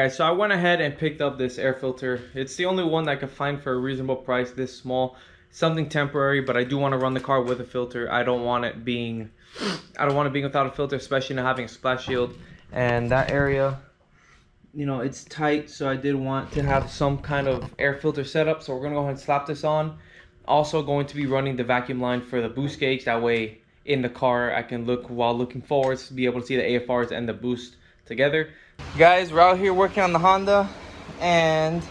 guys, so I went ahead and picked up this air filter. It's the only one that I could find for a reasonable price, this small. Something temporary, but I do want to run the car with a filter. I don't want it being without a filter, especially not having a splash shield. And that area, you know, it's tight, so I did want to have some kind of air filter setup. So we're gonna go ahead and slap this on. Also going to be running the vacuum line for the boost gauge. That way in the car I can look while looking forwards, be able to see the AFRs and the boost together. Guys, we're out here working on the Honda, and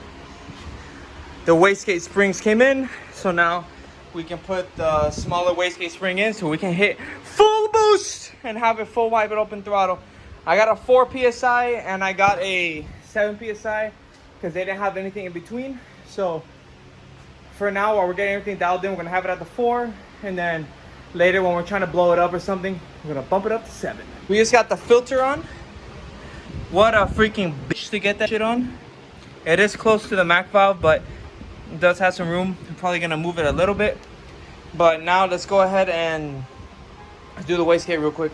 the wastegate springs came in, so now we can put the smaller wastegate spring in so we can hit full boost and have it full wide open throttle. I got a 4 psi and I got a 7 psi because they didn't have anything in between. So for now, while we're getting everything dialed in, we're gonna have it at the 4, and then later when we're trying to blow it up or something, we're gonna bump it up to 7. We just got the filter on. What a freaking bitch to get that shit on. It is close to the Mac valve, but it does have some room. I'm probably gonna move it a little bit. But now let's go ahead and do the wastegate real quick.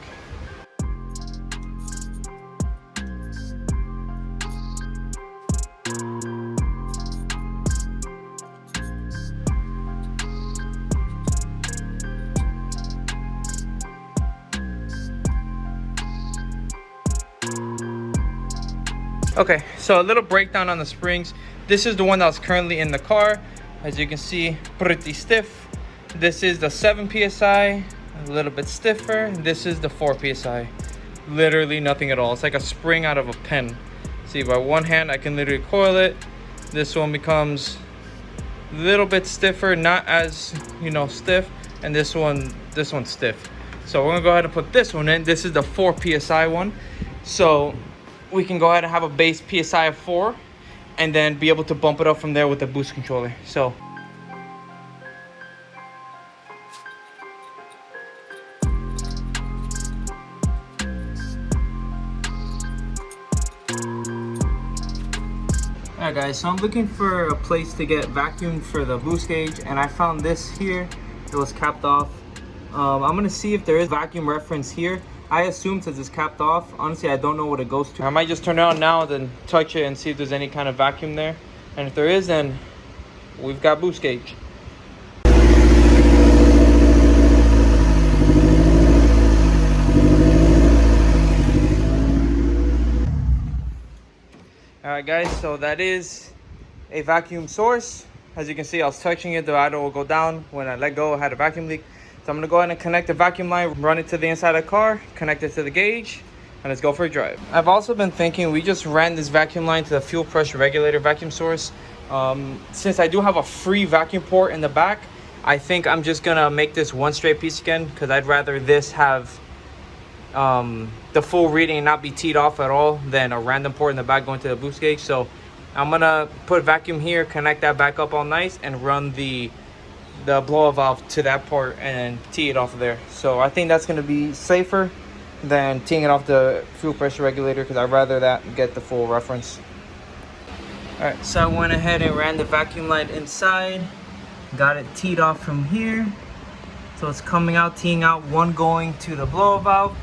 Okay, so a little breakdown on the springs. This is the one that's currently in the car. As you can see, pretty stiff. This is the 7 psi, a little bit stiffer. This is the 4 psi. Literally nothing at all. It's like a spring out of a pen. See, by one hand I can literally coil it. This one becomes a little bit stiffer, not as, you know, stiff. And this one's stiff. So we're gonna go ahead and put this one in. This is the 4 psi one. So we can go ahead and have a base PSI of 4 and then be able to bump it up from there with the boost controller. So alright guys, so I'm looking for a place to get vacuum for the boost gauge, and I found this here. It was capped off. I'm gonna see if there is vacuum reference here. I assume since it's capped off, honestly, I don't know what it goes to. I might just turn it on now, then touch it and see if there's any kind of vacuum there. And if there is, then we've got boost gauge. Alright guys, so that is a vacuum source. As you can see, I was touching it, the idle will go down. When I let go, I had a vacuum leak. So I'm gonna go ahead and connect the vacuum line, run it to the inside of the car, connect it to the gauge, and let's go for a drive. I've also been thinking, we just ran this vacuum line to the fuel pressure regulator vacuum source. Since I do have a free vacuum port in the back, I think I'm just gonna make this one straight piece again, because I'd rather this have the full reading and not be teed off at all than a random port in the back going to the boost gauge. So I'm gonna put vacuum here, connect that back up all nice, and run the blow valve to that port and tee it off of there. So I think that's going to be safer than teeing it off the fuel pressure regulator, because I'd rather that get the full reference. Alright, so I went ahead and ran the vacuum line inside, got it teed off from here. So it's coming out, teeing out, one going to the blow valve,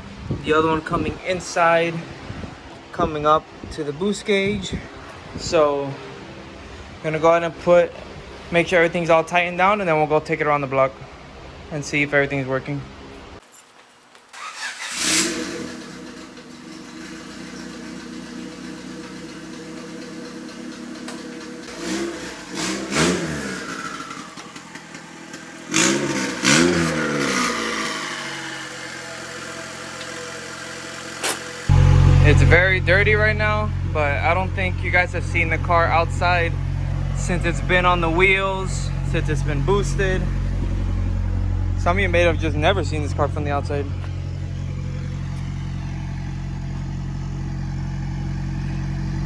the other one coming inside, coming up to the boost gauge. So I'm gonna go ahead and make sure everything's all tightened down, and then we'll go take it around the block and see if everything's working. It's very dirty right now, but I don't think you guys have seen the car outside since it's been on the wheels, since it's been boosted. Some of you may have just never seen this car from the outside.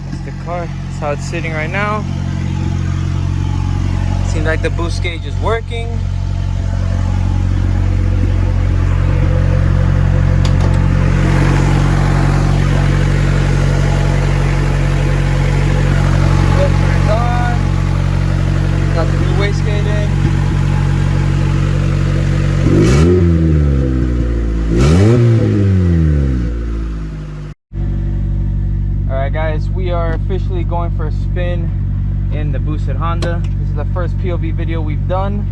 That's the car. That's how it's sitting right now. Seems like the boost gauge is working. Got the new wastegate in. Alright guys, we are are officially going for a spin in the Boosted Honda. This is the first POV video we've done.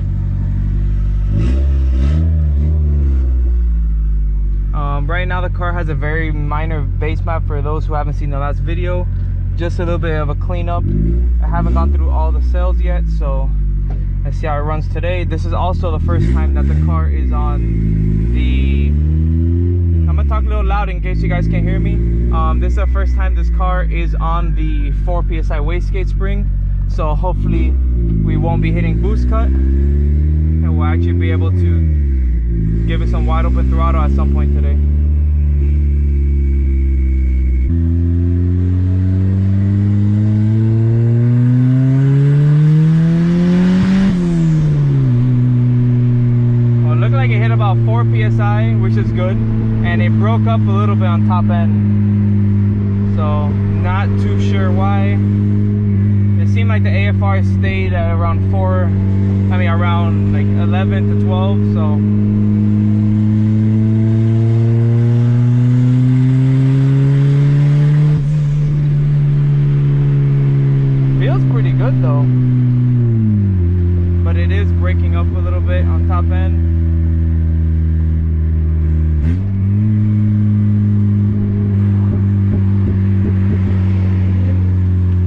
Right now the car has a very minor base map for those who haven't seen the last video. Just a little bit of a cleanup. I haven't gone through all the cells yet, so let's see how it runs today. This is also the first time that the car is on the... I'm gonna talk a little loud in case you guys can't hear me. This is the first time this car is on the 4 PSI wastegate spring, so hopefully we won't be hitting boost cut and we'll actually be able to give it some wide open throttle at some point today. Well, it looked like it hit about 4 PSI, which is good, and it broke up a little bit on top end, so not too sure why. It seemed like the AFR stayed at around around like 11 to 12, so feels pretty good though, but it is breaking up a little bit on top end.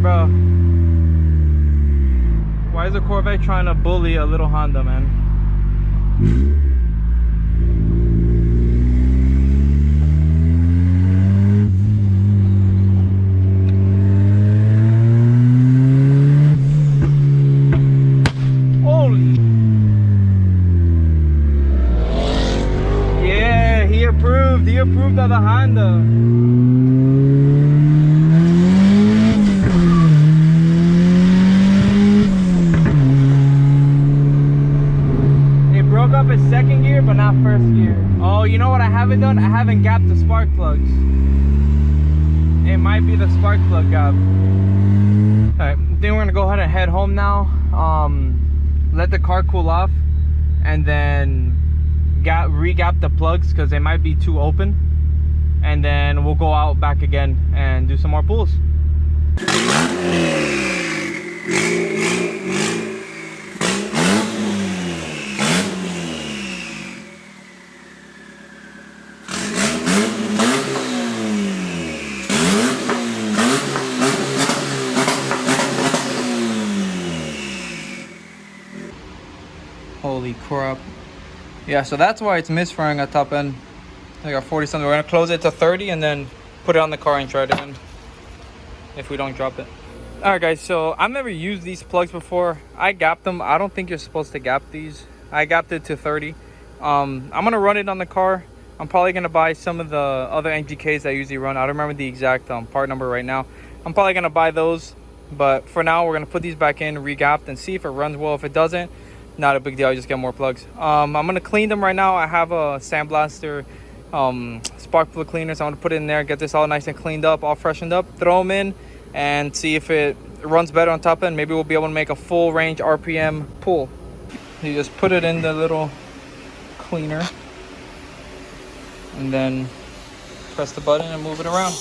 Bro, why is a Corvette trying to bully a little Honda, man? Holy! Yeah, he approved of the Honda. Up at second gear but not first gear. Oh, you know what I haven't done? I haven't gapped the spark plugs. It might be the spark plug gap. Alright, I think we're gonna go ahead and head home now. Let the car cool off and then re-gap the plugs because they might be too open, and then we'll go out back again and do some more pulls. Holy crap. Yeah, so that's why it's misfiring at top end. I got 40 something. We're gonna close it to 30 and then put it on the car and try it again if we don't drop it. All right guys, so I've never used these plugs before. I gapped them. I don't think you're supposed to gap these. I gapped it to 30. I'm gonna run it on the car. I'm probably gonna buy some of the other NGKs that I usually run. I don't remember the exact part number right now. I'm probably gonna buy those, but for now we're gonna put these back in, re-gapped, and see if it runs well. If it doesn't, not a big deal, I just get more plugs. I'm gonna clean them right now. I have a sandblaster spark plug cleaner, so I'm gonna put it in there, get this all nice and cleaned up, all freshened up, throw them in and see if it runs better on top end. Maybe we'll be able to make a full range RPM pull. You just put it in the little cleaner and then press the button and move it around.